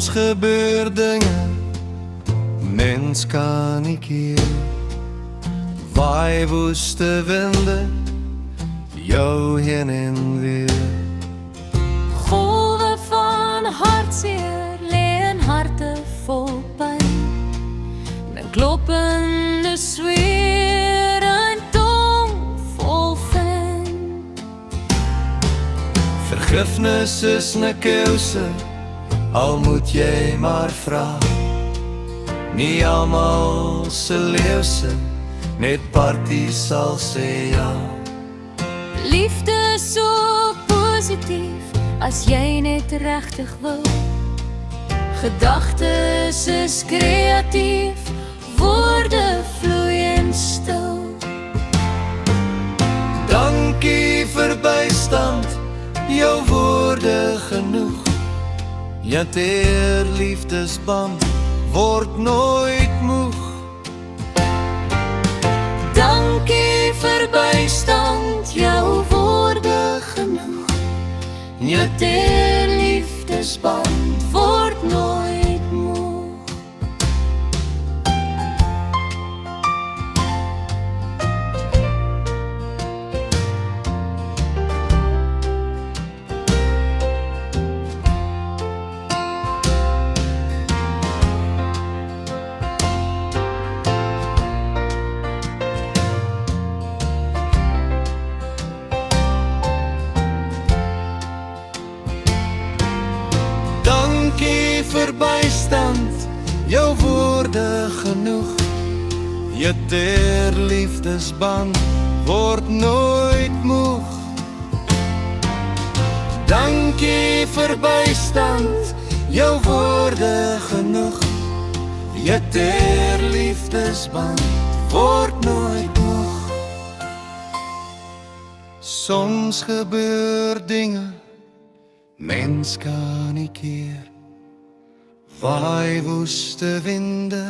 Soms gebeur dinge mens kan nie keer. Waai woeste winde jou heen en weer. Golwe van hartseer lê in harte vol pyn. Dan kloppende sweer en tong vol ven. Vergifnis is 'n keuse, al moet jy maar vra. Nie almal se leefse, net party sal sê ja. Liefde so positief, as jy net regtig wil. Gedagtes is kreatief, woorde vloei stil. Dankie vir bystand, jou woorde genoeg. Jou teer liefdesband word nooit moeg. Dankie vir bystand, jou woorde genoeg. Jou teer liefdesband word nooit moeg. Dankie vir bystand, jou woorde genoeg. Jou teer liefdesband word nooit moeg. Dankie vir bystand, jou woorde genoeg. Jou teer liefdesband word nooit moeg. Soms gebeur dinge mens kan nie keer. Waai woeste winde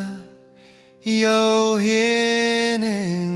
jou heen en